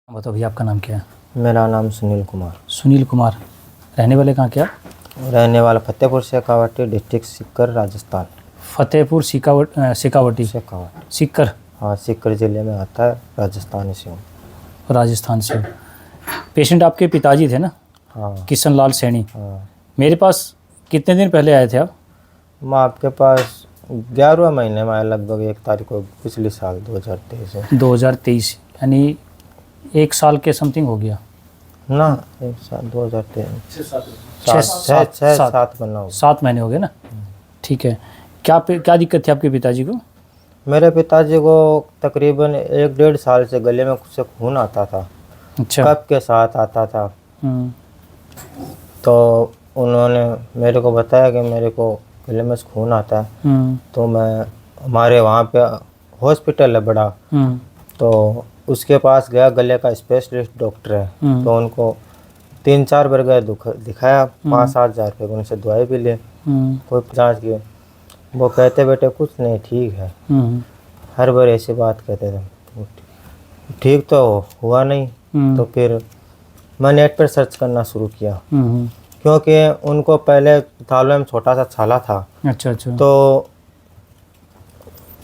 बताओ भैया, आपका नाम क्या है? मेरा नाम सुनील कुमार। सुनील कुमार। रहने वाले कहाँ क्या? रहने वाला फतेहपुर शेखावटी, डिस्ट्रिक्ट सीकर, राजस्थान। फतेहपुर शेखावटी। सीकर। हाँ, सीकर ज़िले में आता है, राजस्थान से हूँ। राजस्थान से। पेशेंट आपके पिताजी थे ना? हाँ। किशन लाल सैनी। हाँ। मेरे पास कितने दिन पहले आए थे आप? मैं आपके पास 11वें महीने में आया, लगभग 1 तारीख को, पिछले साल 2023 में। 2023 यानी 1 साल के समथिंग हो गया ना? 1 साल 2023 7 महीना हो गया। 7 महीने हो गए ना? ठीक है। क्या दिक्कत थी आपके पिताजी को? मेरे पिताजी को तकरीबन 1-1.5 साल से गले में से खून आता था। अच्छा। कफ के साथ आता था। तो उन्होंने मेरे को बताया कि मेरे को गले में से खून आता है। तो मैं हमारे वहाँ पे हॉस्पिटल है बड़ा, तो उसके पास गया, गले का स्पेशलिस्ट डॉक्टर है। तो उनको 3-4 बार गए, दिखाया, 5-7 हज़ार रुपये उनसे दवाई भी ली, कोई जाँच की। वो कहते बेटे कुछ नहीं, ठीक है। हर बार ऐसी बात कहते थे, ठीक तो हुआ नहीं। तो फिर मैं नेट पर सर्च करना शुरू किया, क्योंकि उनको पहले थालों में छोटा सा छाला था। अच्छा। तो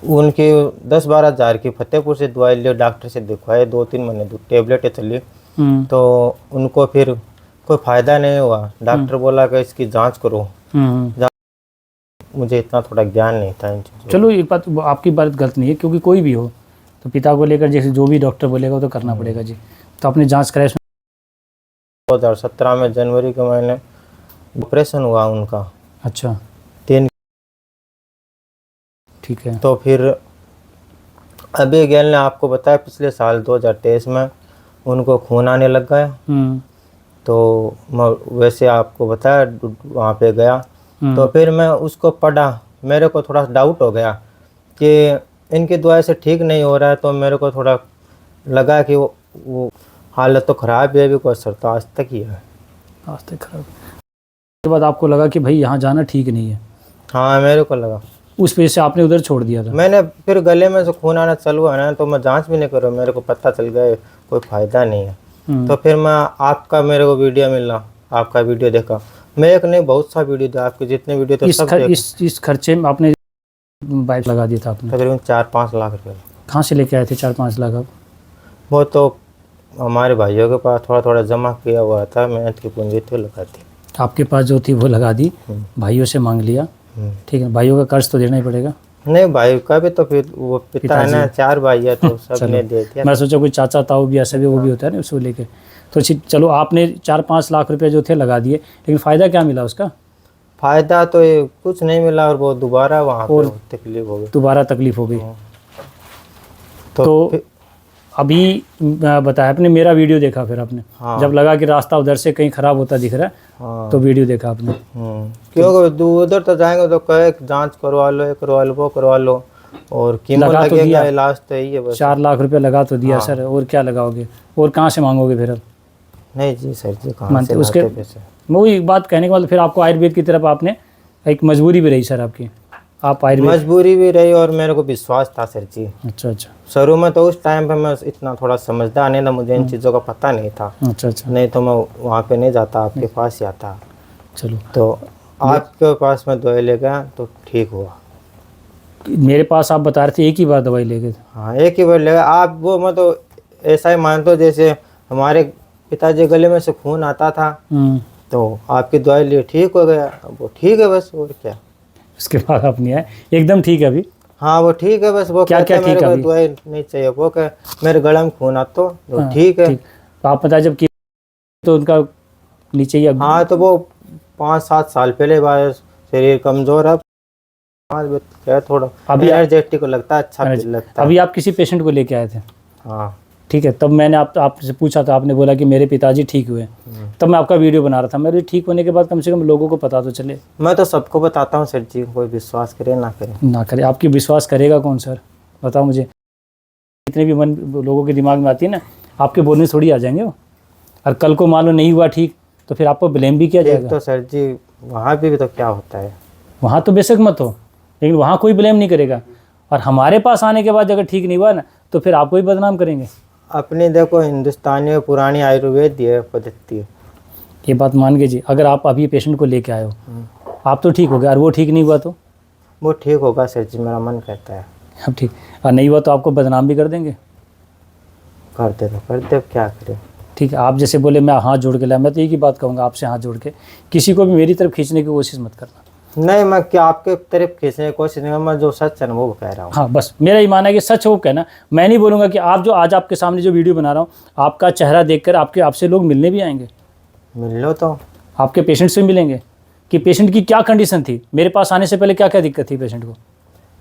उनकी 10-12 हज़ार की फतेहपुर से दवाई ली, डॉक्टर से दिखवाए, 2-3 महीने टेबलेटें चली। तो उनको फिर कोई फ़ायदा नहीं हुआ। डॉक्टर बोला कि इसकी जांच करो। मुझे इतना थोड़ा ज्ञान नहीं था इन चीज़ों। चलो, एक बात, आपकी बात गलत नहीं है, क्योंकि कोई भी हो तो पिता को लेकर जैसे जो भी डॉक्टर बोलेगा वो तो करना पड़ेगा जी। तो आपने जांच कराई? 2017 में जनवरी के महीने ऑपरेशन हुआ उनका। अच्छा। 3। ठीक है। तो फिर अभी गेल ने आपको बताया, पिछले साल 2023 में उनको खून आने लग गया। तो मैं वैसे आपको बताया, वहाँ पे गया। तो फिर मैं उसको पढ़ा, मेरे को थोड़ा डाउट हो गया कि इनकी दवाई से ठीक नहीं हो रहा है। तो मेरे को थोड़ा लगा कि वो हालत तो ख़राब है, अभी कोई असर तो आज तक ही है। आज तक खराब। उसके बाद आपको लगा कि भाई यहाँ जाना ठीक नहीं है? हाँ, मेरे को लगा। उस वजह से आपने उधर छोड़ दिया था? मैंने फिर गले में से खून आना चालू हुआ ना, तो मैं जांच भी नहीं करूँ, मेरे को पता चल गया कोई फ़ायदा नहीं है। तो फिर मैं आपका, मेरे को वीडियो मिला, आपका वीडियो देखा। मैं एक नहीं, बहुत सा वीडियो था आपके, जितने वीडियो थे सब देखा। इस खर्चे में आपने बाइक लगा दिया था आपने? तकरीबन 4-5 लाख रुपये। कहाँ से लेके आए थे 4-5 लाख आप? वो तो हमारे भाइयों के पास थोड़ा थोड़ा जमा किया हुआ था, मेहनत की पूंजी थी, लगा दी। आपके पास जो थी वो लगा दी, भाइयों से मांग लिया। ठीक है, भाइयों का कर्ज तो देना ही पड़ेगा। नहीं, भाई का भी तो फिर वो पिता है ना, 4 भाई है, तो सब ने दे दिया। मैं सोचा कोई चाचा ताऊ भी ऐसा भी, वो भी होता है ना, उसको लेके। तो चलो, आपने 4-5 लाख रुपए जो थे लगा दिए, लेकिन फ़ायदा क्या मिला उसका? फ़ायदा तो ये कुछ नहीं मिला, और वो दोबारा वहाँ पे तकलीफ हो गई। दोबारा तकलीफ हो गई। तो अभी बताया आपने, मेरा वीडियो देखा फिर आपने? हाँ। जब लगा कि रास्ता उधर से कहीं ख़राब होता दिख रहा है, हाँ, तो वीडियो देखा आपने? क्योंकि उधर तो जाएंगे तो कहे जांच करवा लो, ये करवा लो, वो करवा लो, और कीमत लगेगा, इलाज तो यही है बस। 4 लाख रुपए लगा तो दिया। हाँ। सर, और क्या लगाओगे? और कहाँ से मांगोगे फिर अब? नहीं जी सर जी, कहाँ से उसके पैसे? वही बात कहने के बाद फिर आपको आयुर्वेद की तरफ आपने, एक मजबूरी भी रही सर आपकी, आप आयुर्वेद? मजबूरी भी रही, और मेरे को विश्वास था सर जी। अच्छा। शुरू में तो उस टाइम पे मैं इतना थोड़ा समझदार नहीं था, मुझे इन चीज़ों का पता नहीं था। अच्छा। नहीं तो मैं वहाँ पे नहीं जाता, आपके पास ही आता। चलो, तो आपके पास मैं दवाई ले गया तो ठीक हुआ। मेरे पास आप बता रहे थे एक ही बार दवाई ले गए? हाँ, एक ही बार ले गया आप। वो मैं तो ऐसा ही मानता हूँ, जैसे हमारे पिताजी गले में से खून आता था, तो आपकी दवाई लिए ठीक हो गया, वो ठीक है बस, और क्या। उसके बाद आप नहीं आए? एकदम ठीक है अभी? हाँ, वो ठीक है बस। वो क्या क्या मेरे को दवाई नहीं चाहिए, वो क्या मेरे गले में खून आता तो ठीक है। तो आप बताए जब तो उनका नीचे ही? हाँ, तो वो 5-7 साल पहले बार शरीर कमजोर है, क्या थोड़ा अभी एनर्जेटिक को लगता है, अच्छा लगता है। अभी आप किसी पेशेंट को लेके आए थे? हाँ। ठीक है, तब मैंने आपसे पूछा था, आपने बोला कि मेरे पिताजी ठीक हुए। तब मैं आपका वीडियो बना रहा था। मेरे ठीक होने के बाद कम से कम लोगों को पता तो चले। मैं तो सबको बताता हूँ सर जी, कोई विश्वास करे ना करे। आपकी विश्वास करेगा कौन सर, बताओ मुझे। जितने भी मन लोगों के दिमाग में आती है ना, आपके बोलने थोड़ी आ जाएंगे वो। और कल को मान लो नहीं हुआ ठीक, तो फिर आपको ब्लेम भी किया जाएगा। तो सर जी वहाँ भी तो क्या होता है, वहाँ तो बेशक मत हो, लेकिन वहाँ कोई ब्लेम नहीं करेगा। और हमारे पास आने के बाद अगर ठीक नहीं हुआ ना, तो फिर आपको ही बदनाम करेंगे। अपनी देखो हिंदुस्तानी और पुरानी आयुर्वेद है पद्धति है। ये बात मान के जी, अगर आप अभी पेशेंट को लेके आए हो, आप तो ठीक हो गए और वो ठीक नहीं हुआ तो? वो ठीक होगा सर जी, मेरा मन कहता है। अब ठीक, और नहीं हुआ तो आपको बदनाम भी कर देंगे। करते तो करते, अब क्या करें। ठीक है, आप जैसे बोले मैं हाथ जोड़ के लाया, मैं तो एक ही बात कहूँगा आपसे, हाथ जोड़ के किसी को भी मेरी तरफ खींचने की कोशिश मत करना। नहीं, मैं क्या आपके तरफ खींचने की कोशिश नहीं, मैं जो सच है ना वो कह रहा हूँ। हाँ बस मेरा ही मानना है कि सच हो कहना। मैं नहीं बोलूँगा कि आप जो आज आपके सामने जो वीडियो बना रहा हूँ, आपका चेहरा देखकर आपसे लोग मिलने भी आएंगे। मिल लो तो आपके पेशेंट से मिलेंगे कि पेशेंट की क्या कंडीशन थी, मेरे पास आने से पहले क्या क्या दिक्कत थी पेशेंट को।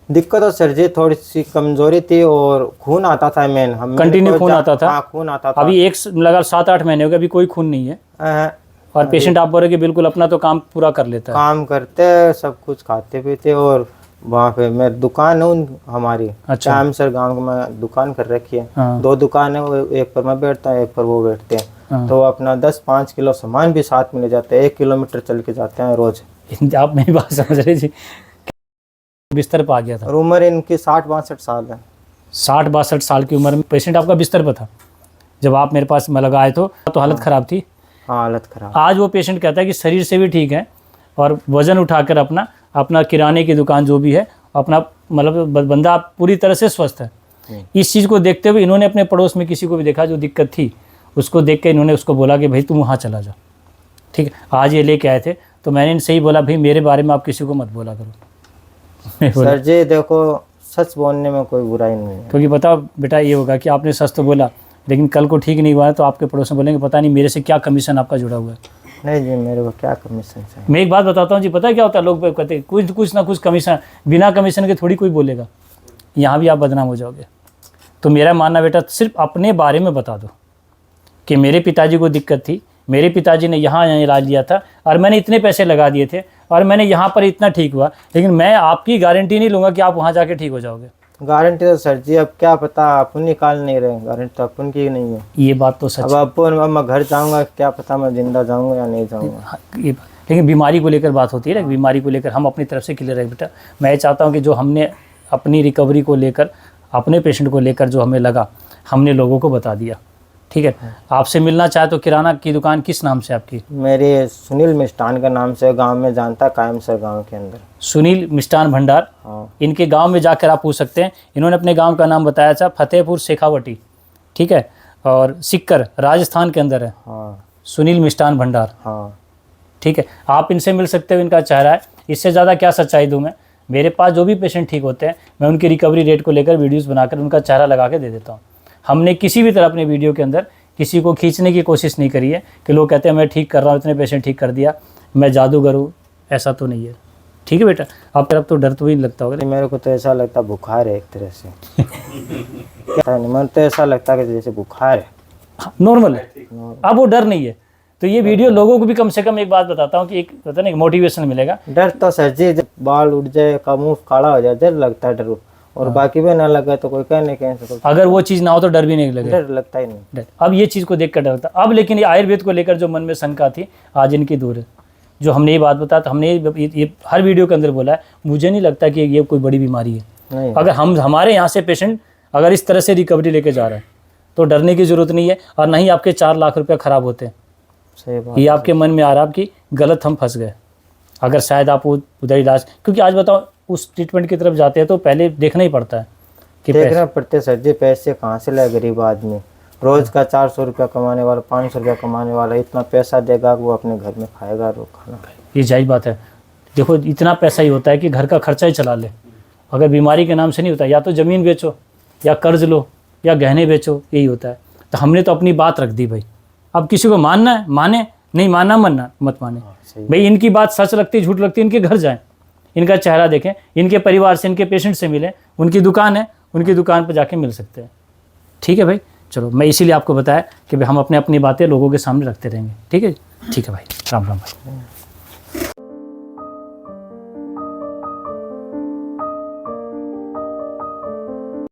दिक्कत तो सर जी थोड़ी सी कमजोरी थी और खून आता था मेन, हम कंटिन्यू खून आता था। हाँ, खून आता था। अभी एक लगातार 7-8 महीने हो गए, अभी कोई खून नहीं है। और पेशेंट आप बोल रहे कि बिल्कुल अपना तो काम पूरा कर लेता है। काम करते सब कुछ, खाते पीते, और वहाँ पे मैं दुकान है हमारी। अच्छा। टाइम सर गांव में दुकान कर रखी है। हाँ। 2 दुकान है, वो एक पर मैं बैठता है, एक पर वो बैठते हैं। हाँ। तो अपना 10-5 किलो सामान भी साथ में ले जाते हैं, 1 किलोमीटर चल के जाते हैं रोज। आप मेरी बात समझ रहे जी, बिस्तर पर आ गया था और उम्र इनकी 60-62 साल है। 60-62 साल की उम्र में पेशेंट आपका बिस्तर पर था जब आप मेरे पास आए तो हालत ख़राब थी। हाँ, हालत खराब। आज वो पेशेंट कहता है कि शरीर से भी ठीक है और वज़न उठाकर अपना किराने की दुकान जो भी है अपना, मतलब बंदा पूरी तरह से स्वस्थ है। इस चीज़ को देखते हुए इन्होंने अपने पड़ोस में किसी को भी देखा जो दिक्कत थी, उसको देख के इन्होंने उसको बोला कि भाई तुम वहाँ चला जा। ठीक है, आज ये लेके आए थे तो मैंने इनसे ही बोला भाई मेरे बारे में आप किसी को मत बोला करो। सर जी देखो, सच बोलने में कोई बुराई नहीं है। क्योंकि बताओ बेटा, ये होगा कि आपने सच तो बोला लेकिन कल को ठीक नहीं हुआ है तो आपके पड़ोस में बोलेंगे पता नहीं मेरे से क्या कमीशन आपका जुड़ा हुआ है। नहीं जी, मेरे को क्या कमीशन चाहिए। मैं एक बात बताता हूँ जी, पता है क्या होता है, लोग कहते हैं कुछ ना कुछ कमीशन, बिना कमीशन के थोड़ी कोई बोलेगा। यहाँ भी आप बदनाम हो जाओगे। तो मेरा मानना बेटा सिर्फ अपने बारे में बता दो कि मेरे पिताजी को दिक्कत थी, मेरे पिताजी ने यहाँ इलाज लिया था और मैंने इतने पैसे लगा दिए थे और मैंने यहाँ पर इतना ठीक हुआ, लेकिन मैं आपकी गारंटी नहीं लूँगा कि आप वहाँ जाके ठीक हो जाओगे। गारंटी तो सर जी अब क्या पता, अपन निकाल नहीं रहे, गारंटी तो अपन की नहीं है। ये बात तो सच अब अपन, अब मैं घर जाऊंगा, क्या पता मैं जिंदा जाऊंगा या नहीं जाऊंगा। हाँ, ये लेकिन बीमारी को लेकर बात होती है ना, बीमारी को लेकर हम अपनी तरफ से क्लियर है बेटा। मैं चाहता हूँ कि जो हमने अपनी रिकवरी को लेकर, अपने पेशेंट को लेकर जो हमें लगा, हमने लोगों को बता दिया। ठीक है, आपसे मिलना चाहे तो किराना की दुकान किस नाम से आपकी? मेरे सुनील मिष्ठान का नाम से गांव में जानता, कायम सर गांव के अंदर। सुनील मिष्ठान भंडार। हाँ। इनके गांव में जाकर आप पूछ सकते हैं। इन्होंने अपने गांव का नाम बताया था फतेहपुर शेखावटी। ठीक है, और सिक्कर राजस्थान के अंदर है। हाँ। सुनील मिष्ठान भंडार। हाँ। ठीक है, आप इनसे मिल सकते हो, इनका चेहरा है। इससे ज़्यादा क्या सच्चाई दूँ मैं? मेरे पास जो भी पेशेंट ठीक होते हैं मैं उनकी रिकवरी रेट को लेकर वीडियोस बनाकर उनका चेहरा लगा के दे देता हूँ। हमने किसी भी तरह अपने वीडियो के अंदर किसी को खींचने की कोशिश नहीं करी है कि लोग कहते हैं मैं ठीक कर रहा हूँ, इतने पेशेंट ठीक कर दिया, मैं जादूगर हूँ, ऐसा तो नहीं है। ठीक है बेटा, आप तरफ तो डर तो ही लगता होगा। मेरे को तो ऐसा लगता बुखार है एक तरह से। क्या नहीं, मुझे तो ऐसा लगता है कि जैसे बुखार है। नॉर्मल है, अब वो डर नहीं है। तो ये वीडियो लोगों को भी कम से कम एक बात बताता हूँ कि एक पता नहीं मोटिवेशन मिलेगा। डर तो सर जी, जब बाल उठ जाए, का मुंह काला हो जाए, डर लगता है, डर। और बाकी भी ना लगा तो कोई कहने कैसे, अगर वो चीज़ ना हो तो डर भी नहीं लगेगा, डर लगता ही नहीं। डर अब ये चीज़ को देख कर डर लगता। अब लेकिन ये आयुर्वेद को लेकर जो मन में शंका थी आज इनकी दूर है। जो हमने ये बात बताया तो हमने ये हर वीडियो के अंदर बोला है, मुझे नहीं लगता कि ये कोई बड़ी बीमारी है। नहीं। अगर हमारे यहाँ से पेशेंट अगर इस तरह से रिकवरी लेके जा रहा है तो डरने की ज़रूरत नहीं है, और नहीं आपके 4 लाख रुपये ख़राब होते हैं। सही बात। ये आपके मन में आ रहा है कि गलत हम फंस गए, अगर शायद आप उधर इलाज, क्योंकि आज बताओ उस ट्रीटमेंट की तरफ जाते हैं तो पहले देखना ही पड़ता है कि देखना पड़ते सर जी, पैसे कहाँ से लाए गरीब आदमी। रोज का 400 रुपया कमाने वाला, 500 रुपया कमाने वाला इतना पैसा देगा वो अपने घर में खाएगा रो खाना। ये जायज़ बात है। देखो इतना पैसा ही होता है कि घर का खर्चा ही चला ले। अगर बीमारी के नाम से नहीं होता, या तो ज़मीन बेचो या कर्ज लो या गहने बेचो, यही होता है। तो हमने तो अपनी बात रख दी भाई। अब किसी को मानना है माने, नहीं मानना मत माने भाई। इनकी बात सच लगती झूठ लगती, इनके घर जाएं, इनका चेहरा देखें, इनके परिवार से, इनके पेशेंट से मिलें। उनकी दुकान है, उनकी दुकान पर जाके मिल सकते हैं। ठीक है भाई, चलो मैं इसीलिए आपको बताया कि भाई हम अपनी बातें लोगों के सामने रखते रहेंगे। ठीक है भाई, राम राम भाई।